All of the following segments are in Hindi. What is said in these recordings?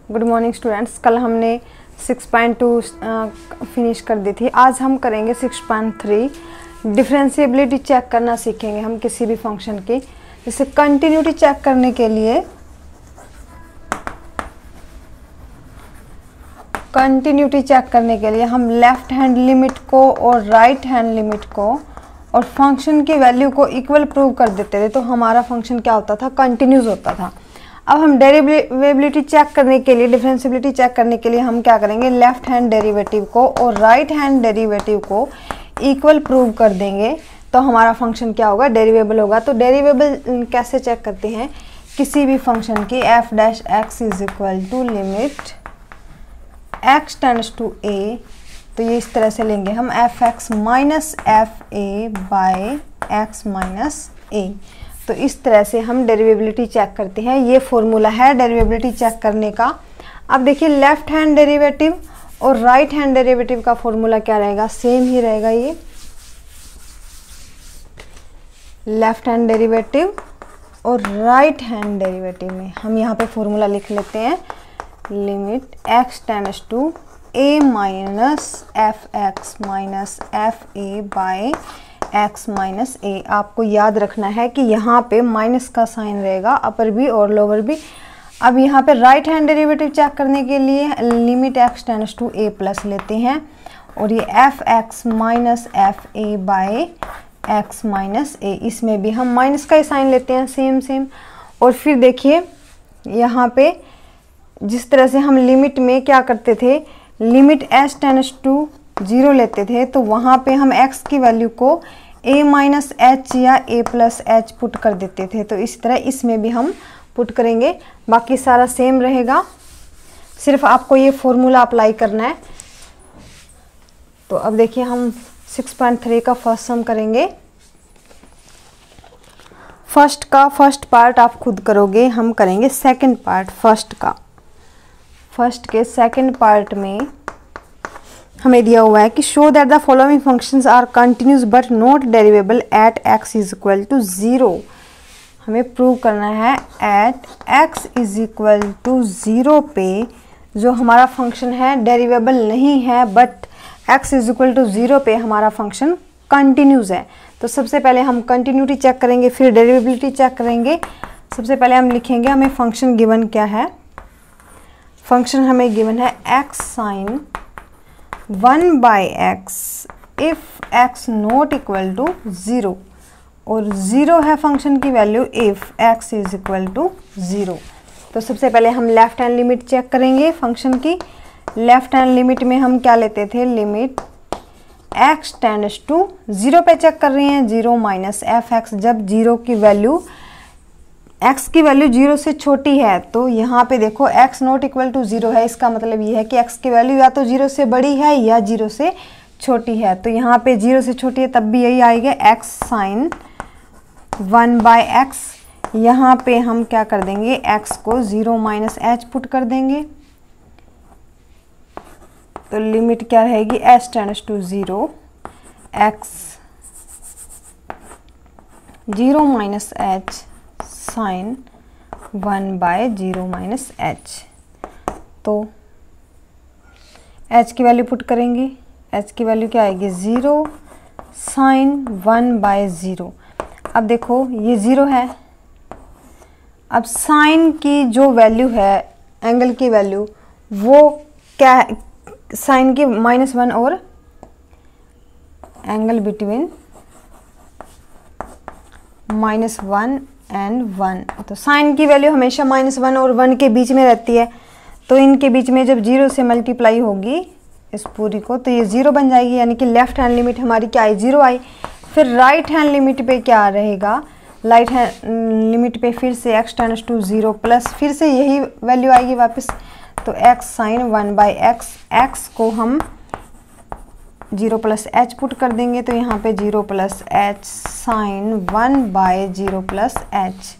Good morning students. कल हमने 6.2 फिनिश कर दी थी। आज हम करेंगे 6.3। डिफरेंशिएबिलिटी चेक करना सीखेंगे हम किसी भी फंक्शन की। जैसे कंटिन्यूटी चेक करने के लिए हम लेफ्ट हैंड लिमिट को और राइट हैंड लिमिट को और फंक्शन की वैल्यू को इक्वल प्रूव कर देते थे, तो हमारा फंक्शन क्या होता था, कंटिन्यूस होता था। अब हम डेरिवेबिलिटी चेक करने के लिए, डिफरेंशिएबिलिटी चेक करने के लिए हम क्या करेंगे, लेफ्ट हैंड डेरिवेटिव को और राइट हैंड डेरिवेटिव को इक्वल प्रूव कर देंगे, तो हमारा फंक्शन क्या होगा, डेरिवेबल होगा। तो डेरिवेबल कैसे चेक करते हैं, किसी भी फंक्शन की f dash x is equal to limit x tends to a, तो ये इस तरह से लेंगे हम f x minus f a by x minus a. तो इस तरह से हम डेरिवेबिलिटी चेक करते हैं। ये फॉर्मूला है डेरिवेबिलिटी चेक करने का। अब देखिए लेफ्ट हैंड डेरिवेटिव और राइट हैंड डेरिवेटिव का फॉर्मूला क्या रहेगा, सेम ही रहेगा। ये लेफ्ट हैंड डेरिवेटिव और राइट हैंड डेरिवेटिव में हम यहाँ पे फॉर्मूला लिख लेते हैं, limit x tends to a minus f x minus f a by x minus a. आपको याद रखना है कि यहाँ पे माइनस का साइन रहेगा, अपर भी और लोअर भी। अब यहाँ पे राइट हैंड डेरिवेटिव चेक करने के लिए limit x tends to a plus लेते हैं और ये f x minus f a by x minus a, इसमें भी हम माइनस का ही साइन लेते हैं, सेम। और फिर देखिए यहाँ पे जिस तरह से हम लिमिट में क्या करते थे, लिमिट एच टेंड्स टू 0 लेते थे, तो वहाँ पे हम x की वैल्यू को a माइनस एच या a प्लस एच पुट कर देते थे। तो इसी तरह इसमें भी हम पुट करेंगे, बाकी सारा सेम रहेगा, सिर्फ आपको ये फॉर्मूला अप्लाई करना है। तो अब देखिए हम 6.3 का फर्स्ट सम करेंगे। फर्स्ट पार्ट आप खुद करोगे, हम करेंगे सेकंड पार्ट फर्स्ट का। फर्स्ट के सेकंड पार्ट में हमें दिया हुआ है कि show that the following functions are continuous but not derivable at x is equal to 0। हमें प्रूव करना है at x is equal to 0 पे जो हमारा फंक्शन है डेरिवेबल नहीं है, but x is equal to 0 पे हमारा फंक्शन कंटिन्यूस है। तो सबसे पहले हम कंटिन्यूटी चेक करेंगे, फिर डेरिवेबिलिटी चेक करेंगे। सबसे पहले हम लिखेंगे हमें फंक्शन गिवन क्या है। फंक्शन हमें गिवन है x sine 1 by x if x not equal to 0, और 0 है फंक्शन की value if x is equal to 0। तो सबसे पहले हम लेफ्ट हैंड लिमिट चेक करेंगे फंक्शन की। लेफ्ट हैंड लिमिट में हम क्या लेते थे, लिमिट एक्स टेंड्स टू 0 पे चेक कर रहे हैं, 0 माइनस एफ एक्स। जब 0 की वैल्यू x की वैल्यू 0 से छोटी है, तो यहाँ पे देखो x नॉट इक्वल टू 0 है, इसका मतलब ये है कि x की वैल्यू या तो 0 से बड़ी है या 0 से छोटी है। तो यहाँ पे 0 से छोटी है तब भी यही आएगा x साइन 1 बाय एक्स। यहाँ पे हम क्या कर देंगे, x को 0 माइनस एच पुट कर देंगे, तो लिमिट क्या रहेगी, h tends to 0 x 0 minus h sine 1 by 0 minus h. तो h की वैल्यू पुट करेंगे, h की वैल्यू क्या आएगी, 0 साइन 1 बाय 0। अब देखो ये 0 है, अब साइन की जो वैल्यू है, एंगल की वैल्यू, वो क्या है, साइन की -1 और एंगल बिटवीन -1 एंड 1। तो साइन की वैल्यू हमेशा -1 और 1 के बीच में रहती है, तो इनके बीच में जब 0 से मल्टीप्लाई होगी इस पूरी को, तो ये 0 बन जाएगी, यानी कि लेफ्ट हैंड लिमिट हमारी क्या आई, 0 आई। फिर राइट हैंड लिमिट पे क्या रहेगा, राइट हैंड लिमिट पे फिर से x टेंड्स टू 0 प्लस फिर से यही वैल्यू आएगी वापस, तो x sine 1 by x, x को हम 0 प्लस एच पुट कर देंगे, तो यहाँ पे 0 plus h sine 1 by 0 plus h.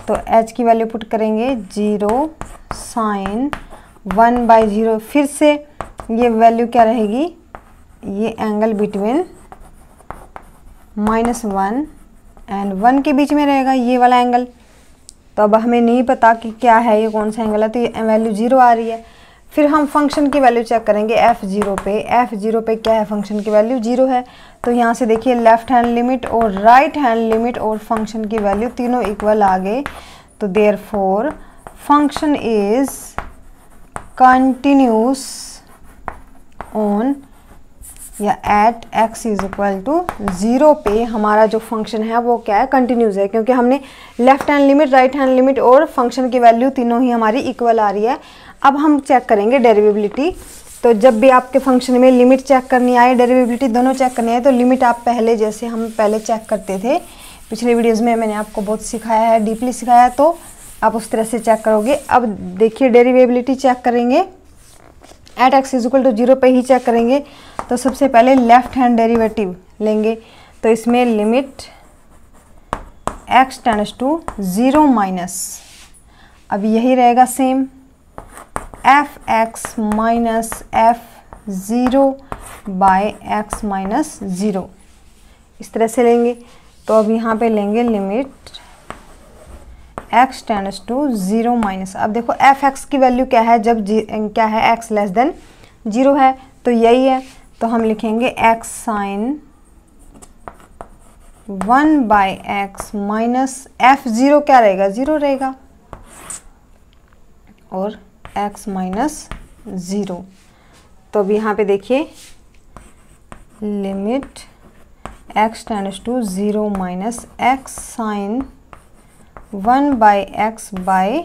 तो h की वैल्यू पुट करेंगे 0 साइन 1 बाय 0, फिर से ये वैल्यू क्या रहेगी, ये एंगल बिटवीन -1 एंड 1 के बीच में रहेगा, ये वाला एंगल। तो अब हमें नहीं पता कि क्या है ये, कौन सा एंगल है, तो ये वैल्यू 0 आ रही है। फिर हम फंक्शन की वैल्यू चेक करेंगे f0 पे। f0 पे क्या है, फंक्शन की वैल्यू 0 है। तो यहाँ से देखिए लेफ्ट हैंड लिमिट और राइट हैंड लिमिट और फंक्शन की वैल्यू तीनों इक्वल आ गए। तो therefore function is continuous on या at x is equal to 0 पे हमारा जो फंक्शन है वो क्या है, कंटिन्यूस है, क्योंकि हमने left hand limit, right hand limit और फंक्शन की वैल्यू तीनों ही हमारी इक्वल आ रही है। अब हम चेक करेंगे डेरिवेबिलिटी। तो जब भी आपके फंक्शन में लिमिट चेक करनी आए, डेरिवेबिलिटी दोनों चेक करनी है, तो लिमिट आप पहले जैसे हम पहले चेक करते थे, पिछले वीडियोस में मैंने आपको बहुत सिखाया है, डीपली सिखाया है, तो आप उस तरह से चेक करोगे। अब देखिए डेरिवेबिलिटी चेक करेंगे, at x is equal to 0 पे ही चेक करेंगे। तो सबसे पहले लेफ्ट हैंड डेरिवेटिव लेंगे, तो इसमें limit x tends to 0 minus, अब यही रहेगा same, f(x minus f(0) by x minus 0, इस तरह से लेंगे। तो अब यहाँ पे लेंगे limit x tends to 0 minus, अब देखो f(x) की वैल्यू क्या है, जब क्या है x लेस देन 0 है, तो यही है। तो हम लिखेंगे x sine 1 by x minus f(0) क्या रहेगा, 0 रहेगा, और x माइनस 0। तो अब यहाँ पे देखिए limit x tends to 0 minus x sine 1 by x by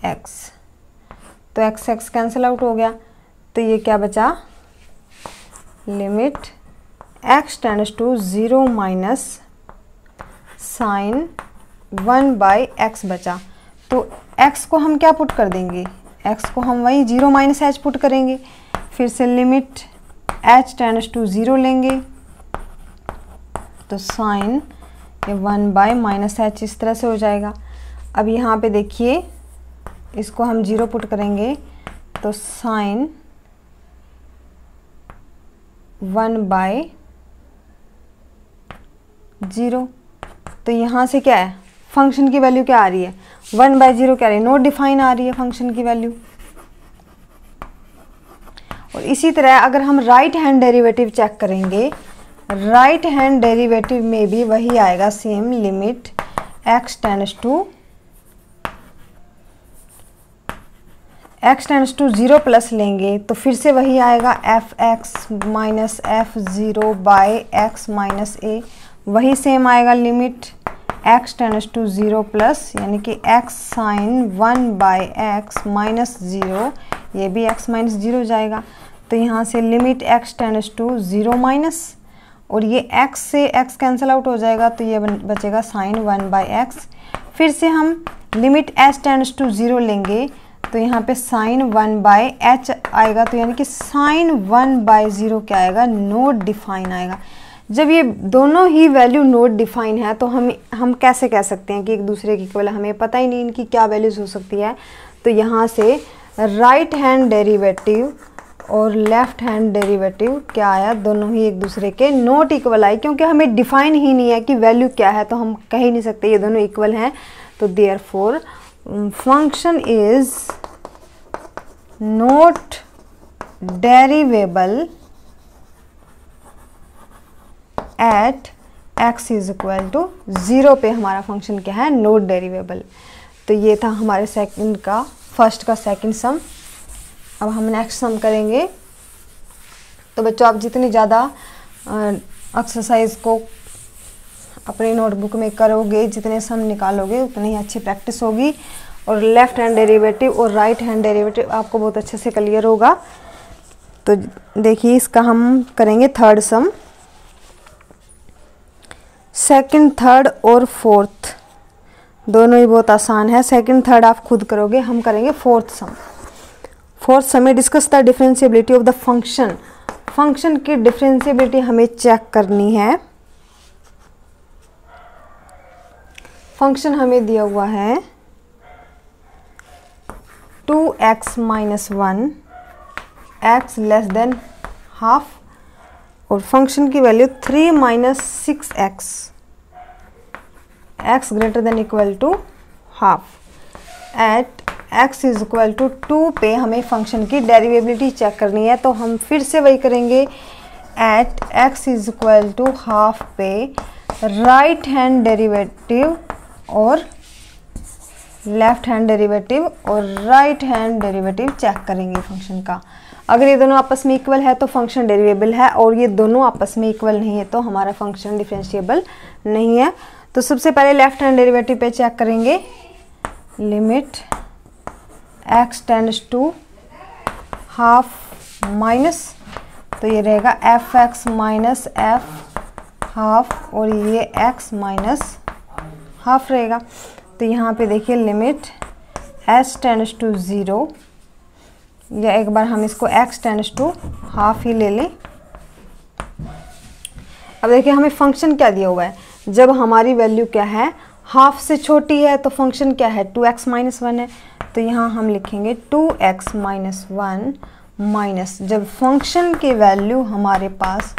x, तो x कैंसिल आउट हो गया। तो ये क्या बचा, limit x tends to 0 minus sine 1 by x बचा। तो x को हम क्या पुट कर देंगे, x को हम वही 0 माइनस h पुट करेंगे। फिर से लिमिट h टेंड्स टू 0 लेंगे, तो साइन 1 बाय माइनस h इस तरह से हो जाएगा। अब यहाँ पे देखिए इसको हम 0 पुट करेंगे, तो साइन 1 बाय 0। तो यहाँ से क्या है, फंक्शन की वैल्यू क्या आ रही है, 1 बाय 0 क्या आ रही है, नॉट डिफाइन आ रही है फंक्शन की वैल्यू। और इसी तरह अगर हम राइट हैंड डेरिवेटिव चेक करेंगे, राइट हैंड डेरिवेटिव में भी वही आएगा same, limit x tends to 0 plus लेंगे, तो फिर से वही आएगा f(x minus f(0) by x minus a, वही सेम आएगा limit x tends to 0 plus, यानी कि x sine 1 by x minus 0, ये भी x माइनस 0 जाएगा। तो यहाँ से limit x tends to 0 minus, और ये x से x कैंसिल आउट हो जाएगा, तो ये बचेगा साइन 1 बाय x। फिर से हम लिमिट h टेंड्स टू 0 लेंगे, तो यहाँ पे साइन 1 बाय h आएगा, तो यानी कि साइन 1 बाय 0 क्या आएगा, नॉट डिफाइन आएगा। जब ये दोनों ही वैल्यू नॉट डिफाइन है, तो हम कैसे कह सकते हैं कि एक दूसरे की इक्वल है, हमें पता ही नहीं इनकी क्या वैल्यूज हो सकती है। तो यहाँ से राइट हैंड डेरिवेटिव और लेफ्ट हैंड डेरिवेटिव क्या आया, दोनों ही एक दूसरे के नॉट इक्वल आए, क्योंकि हमें डिफाइन ही नहीं है कि वैल्यू क्या है, तो हम कह ही नहीं सकते ये दोनों इक्वल हैं। तो therefore function is not derivable at x is equal to 0 पे हमारा फंक्शन क्या है, नॉट डेरिवेबल। तो ये था हमारे फर्स्ट का सेकंड सम। अब हम नेक्स्ट सम करेंगे। तो बच्चों आप जितनी ज़्यादा एक्सरसाइज को अपनी नोटबुक में करोगे, जितने सम निकालोगे, उतनी ही अच्छी प्रैक्टिस होगी और लेफ्ट हैंड डेरिवेटिव और राइट हैंड डेरिवेटिव आपको बहुत अच्छे से क्लियर होगा। तो देखिए इसका हम करेंगे थर्ड सम। सेकंड, थर्ड और फोर्थ दोनों ही बहुत आसान है। सेकंड थर्ड आप खुद करोगे, हम करेंगे फोर्थ सम। फोर्थ सम में discuss the differentiability of the function. Function की डिफरेंशिएबिलिटी हमें चेक करनी है। फंक्शन हमें दिया हुआ है 2x minus 1 x less than half और फंक्शन की value 3 minus 6x x greater than equal to half. At x is equal to 2 पे हमें फंक्शन की डेरिवेबिलिटी चेक करनी है, तो हम फिर से वही करेंगे। At x is equal to half पे राइट हैंड डेरिवेटिव और लेफ्ट हैंड डेरिवेटिव और राइट हैंड डेरिवेटिव चेक करेंगे फंक्शन का। अगर ये दोनों आपस में इक्वल है तो फंक्शन डेरिवेबल है, और ये दोनों आपस में इक्वल नहीं है तो हमारा फंक्शन डिफरेंशिएबल नहीं है। तो सबसे पहले लेफ्ट हैंड डेरिवेटिव पे चेक करेंगे। Limit x tends to half minus, तो ये रहेगा fx माइनस f हाफ, और ये x माइनस हाफ रहेगा। तो यहाँ पे देखिए लिमिट s टेंड्स टू 0, या एक बार हम इसको x टेंड्स टू हाफ ही ले लें। अब देखिए हमें फंक्शन क्या दिया हुआ है, जब हमारी वैल्यू क्या है, हाफ से छोटी है, तो फंक्शन क्या है, 2x माइनस 1 है। तो यहाँ हम लिखेंगे 2x माइनस 1 माइनस, जब फंक्शन की वैल्यू हमारे पास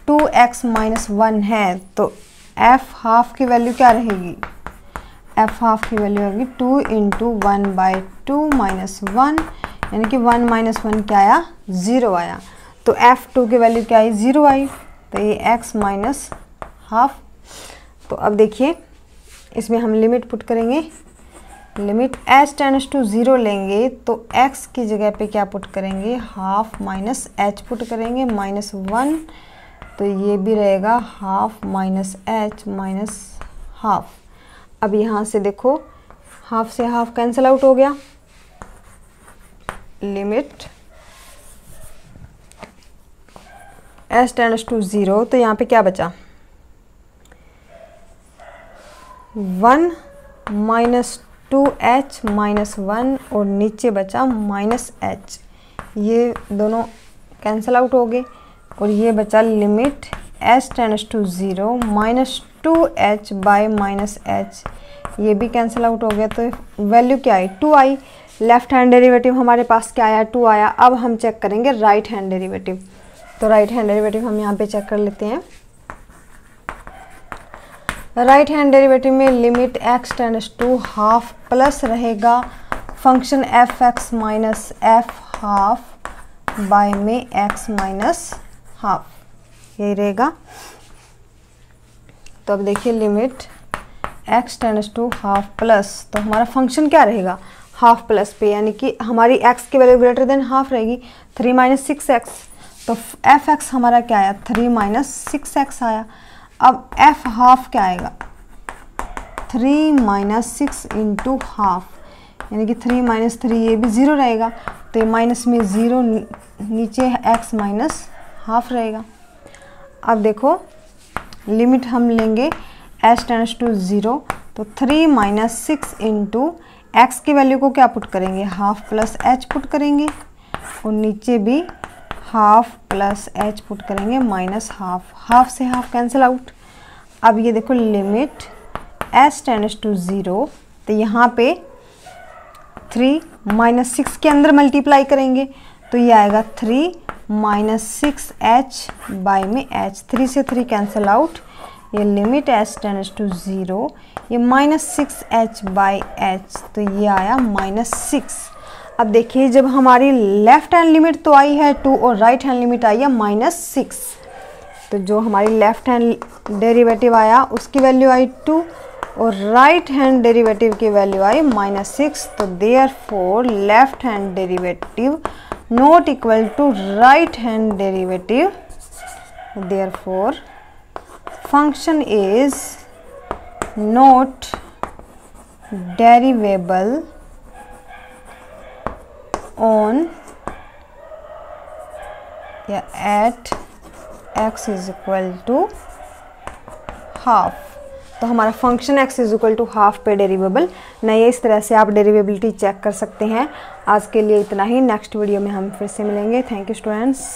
2x माइनस 1 है तो f हाफ की वैल्यू क्या रहेगी, f हाफ की वैल्यू होगी 2 इंटू 1/2 माइनस 1, यानी कि 1 माइनस 1 क्या आया, 0 आया। तो f2 की वैल्यू क्या आई, 0 आई। तो ये x माइनस हाफ। तो अब देखिए इसमें हम लिमिट पुट करेंगे। लिमिट h टेंड्स टू 0 लेंगे तो x की जगह पे क्या पुट करेंगे, हाफ माइनस h पुट करेंगे, माइनस 1। तो ये भी रहेगा half minus h minus half. अब यहाँ से देखो हाफ से हाफ कैंसिल आउट हो गया। लिमिट h टेंड्स टू 0, तो यहाँ पे क्या बचा, 1 माइनस 2h माइनस 1, और नीचे बचा माइनस h, ये दोनों कैंसिल आउट हो गए, और ये बचा limit h tends to 0 minus 2h by minus h, ये भी कैंसिल आउट हो गया। तो वैल्यू क्या आई, 2 आई। लेफ्ट हैंड डेरिवेटिव हमारे पास क्या आया, 2 आया। अब हम चेक करेंगे राइट हैंड डेरिवेटिव। तो राइट हैंड डेरिवेटिव हम यहाँ पे चेक कर लेते हैं। राइट हैंड डेरिवेटिव में limit x tends to half plus रहेगा function fx minus f half by में x माइनस हाफ, यही रहेगा। तो अब देखिए limit x tends to half plus, तो हमारा फंक्शन क्या रहेगा, हाफ प्लस पे, यानी कि हमारी x की वैल्यू ग्रेटर देन हाफ रहेगी। 3 माइनस 6x, तो fx हमारा क्या आया, 3 माइनस 6x आया। अब f हाफ क्या आएगा, 3 माइनस 6 इंटू हाफ, यानी कि 3 माइनस 3, ये भी 0 रहेगा। तो ये माइनस में 0, नीचे x माइनस हाफ रहेगा। अब देखो लिमिट हम लेंगे h टेंड्स टू 0, तो 3 माइनस 6 इंटू एक्स की वैल्यू को क्या पुट करेंगे, हाफ प्लस h पुट करेंगे, और नीचे भी हाफ प्लस h पुट करेंगे, माइनस हाफ, हाफ से हाफ कैंसिल आउट। अब ये देखो लिमिट h टेंड्स टू 0, तो यहाँ पे 3 माइनस 6 के अंदर मल्टीप्लाई करेंगे, तो ये आएगा 3 माइनस 6h बाय में h, 3 से 3 कैंसिल आउट। ये लिमिट h टेंड्स टू 0, ये माइनस 6h बाय h, तो ये आया माइनस 6। अब देखिए जब हमारी लेफ्ट हैंड लिमिट तो आई है 2 और राइट हैंड लिमिट आई है माइनस 6, तो जो हमारी लेफ्ट हैंड डेरिवेटिव आया उसकी वैल्यू आई 2 और राइट हैंड डेरिवेटिव की वैल्यू आई माइनस 6। तो therefore left hand derivative not equal to right hand derivative, therefore function is not derivable on या at x is equal to half. तो हमारा function x is equal to half पे डेरिवेबल नहीं है। इस तरह से आप डेरिवेबिलिटी चेक कर सकते हैं। आज के लिए इतना ही, नेक्स्ट वीडियो में हम फिर से मिलेंगे। Thank you students.